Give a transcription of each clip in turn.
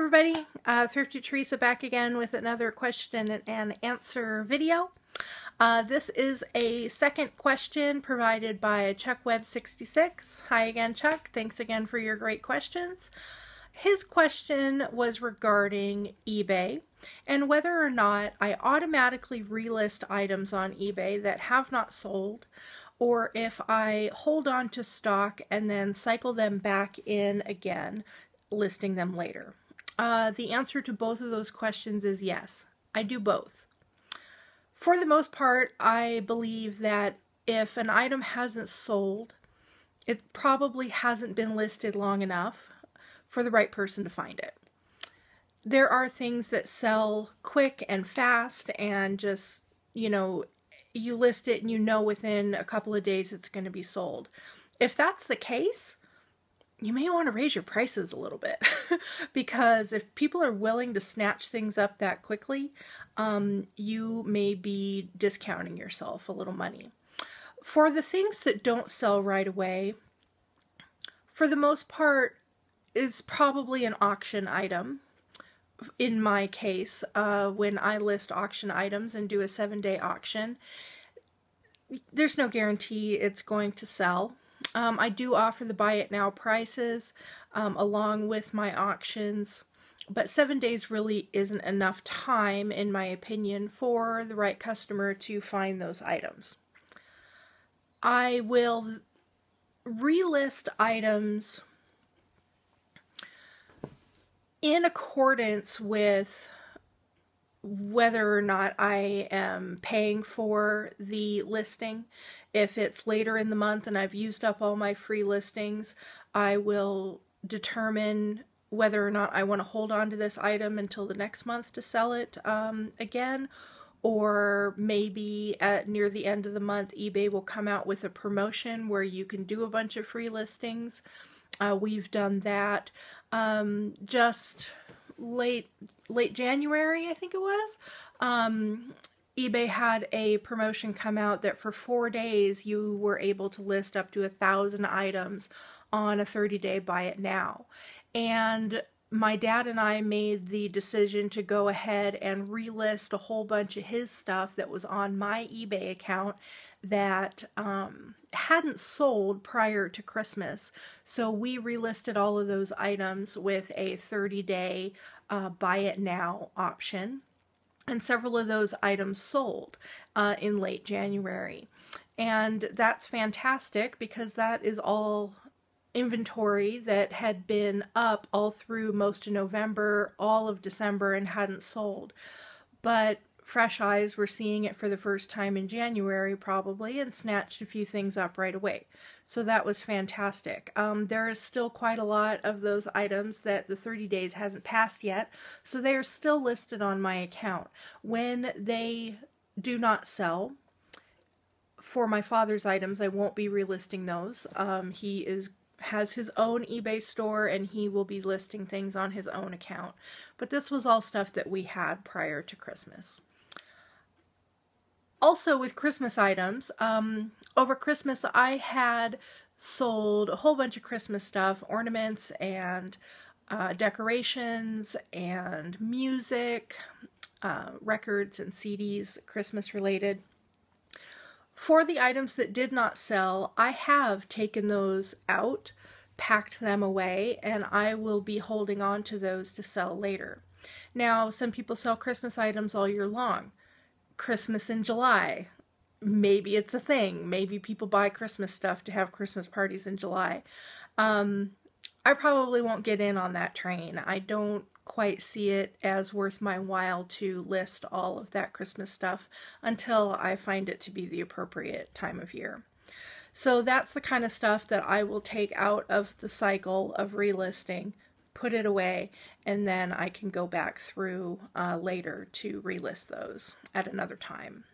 everybody, Thrifty Teresa back again with another question and answer video. This is a second question provided by ChuckWeb66. Hi again, Chuck. Thanks again for your great questions. His question was regarding eBay and whether or not I automatically relist items on eBay that have not sold, or if I hold on to stock and then cycle them back in again, listing them later. The answer to both of those questions is yes. I do both. For the most part, I believe that if an item hasn't sold, it probably hasn't been listed long enough for the right person to find it. There are things that sell quick and fast and just, you list it and within a couple of days it's going to be sold. If that's the case, you may want to raise your prices a little bit because if people are willing to snatch things up that quickly, you may be discounting yourself a little money. For the things that don't sell right away, for the most part, is probably an auction item. In my case, when I list auction items and do a 7-day auction, there's no guarantee it's going to sell. I do offer the buy it now prices along with my auctions, but 7 days really isn't enough time, in my opinion, for the right customer to find those items. I will relist items in accordance with whether or not I am paying for the listing. If it's later in the month and I've used up all my free listings, I will determine whether or not I want to hold on to this item until the next month to sell it again, or maybe near the end of the month eBay will come out with a promotion where you can do a bunch of free listings. We've done that just late January, I think it was. eBay had a promotion come out that for 4 days you were able to list up to 1,000 items on a 30-day buy it now. And my dad and I made the decision to go ahead and relist a whole bunch of his stuff that was on my eBay account that hadn't sold prior to Christmas. So we relisted all of those items with a 30-day buy it now option. And several of those items sold in late January. And that's fantastic because that is all inventory that had been up all through most of November, all of December, and hadn't sold. But fresh eyes were seeing it for the first time in January probably and snatched a few things up right away. So that was fantastic. There is still quite a lot of those items that the 30 days hasn't passed yet, so they are still listed on my account. When they do not sell, for my father's items, I won't be relisting those. He has his own eBay store and he will be listing things on his own account. But this was all stuff that we had prior to Christmas. Also with Christmas items, over Christmas I had sold a whole bunch of Christmas stuff, ornaments and decorations and music, records and CDs, Christmas related. For the items that did not sell, I have taken those out, packed them away, and I will be holding on to those to sell later. Now, some people sell Christmas items all year long. Christmas in July, maybe it's a thing. Maybe people buy Christmas stuff to have Christmas parties in July. I probably won't get in on that train. I don't quite see it as worth my while to list all of that Christmas stuff until I find it to be the appropriate time of year. So that's the kind of stuff that I will take out of the cycle of relisting, put it away, and then I can go back through later to relist those at another time.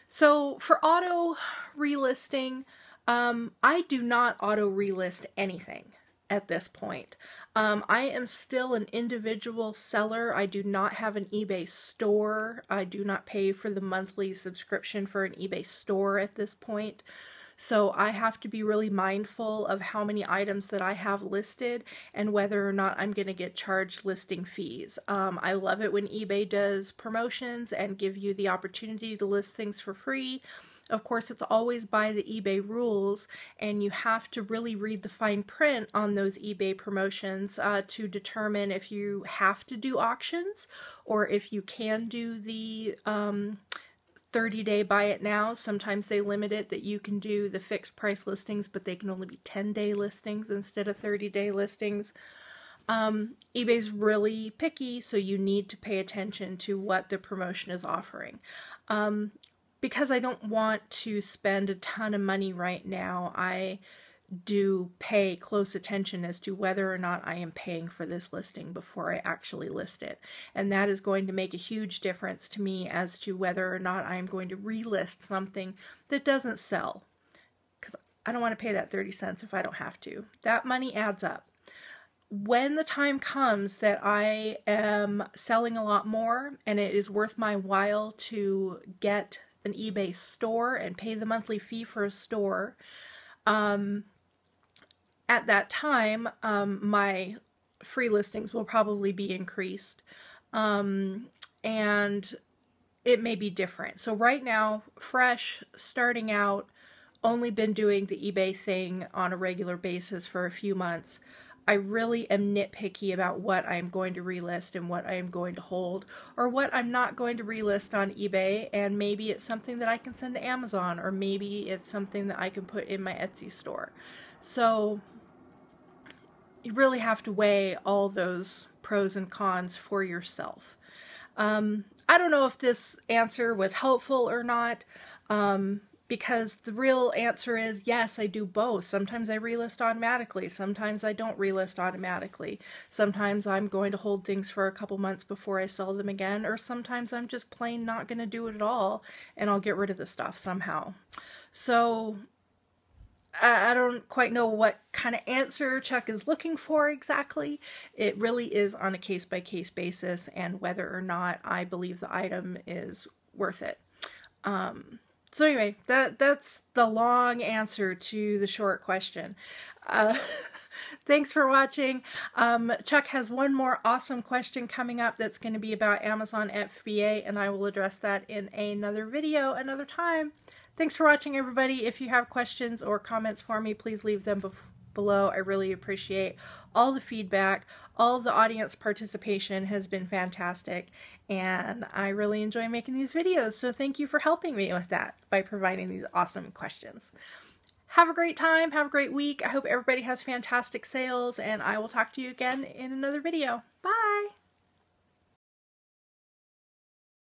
So for auto relisting, I do not auto relist anything at this point. I am still an individual seller. I do not have an eBay store. I do not pay for the monthly subscription for an eBay store at this point. So I have to be really mindful of how many items that I have listed and whether or not I'm going to get charged listing fees. I love it when eBay does promotions and give you the opportunity to list things for free. Of course, it's always by the eBay rules, and you have to really read the fine print on those eBay promotions to determine if you have to do auctions or if you can do the 30-day buy it now. Sometimes they limit it that you can do the fixed price listings, but they can only be 10-day listings instead of 30-day listings. eBay's really picky, so you need to pay attention to what the promotion is offering. Because I don't want to spend a ton of money right now, I do pay close attention as to whether or not I am paying for this listing before I actually list it. And that is going to make a huge difference to me as to whether or not I am going to relist something that doesn't sell. Because I don't want to pay that 30 cents if I don't have to. That money adds up. When the time comes that I am selling a lot more and it is worth my while to get an eBay store and pay the monthly fee for a store, at that time, my free listings will probably be increased, and it may be different. So right now, fresh, starting out, only been doing the eBay thing on a regular basis for a few months. I really am nitpicky about what I am going to relist and what I am going to hold, or what I'm not going to relist on eBay, and maybe it's something that I can send to Amazon, or maybe it's something that I can put in my Etsy store. So you really have to weigh all those pros and cons for yourself. I don't know if this answer was helpful or not, because the real answer is yes, I do both. Sometimes I relist automatically. Sometimes I don't relist automatically. Sometimes I'm going to hold things for a couple months before I sell them again, or sometimes I'm just plain not going to do it at all, and I'll get rid of the stuff somehow. So I don't quite know what kind of answer Chuck is looking for exactly. It really is on a case-by-case basis and whether or not I believe the item is worth it. So anyway, that's the long answer to the short question. Thanks for watching. Chuck has one more awesome question coming up that's going to be about Amazon FBA, and I will address that in another video another time. Thanks for watching, everybody. If you have questions or comments for me, please leave them below. I really appreciate all the feedback. All the audience participation has been fantastic, and I really enjoy making these videos. So thank you for helping me with that by providing these awesome questions. Have a great time. Have a great week. I hope everybody has fantastic sales, and I will talk to you again in another video. Bye!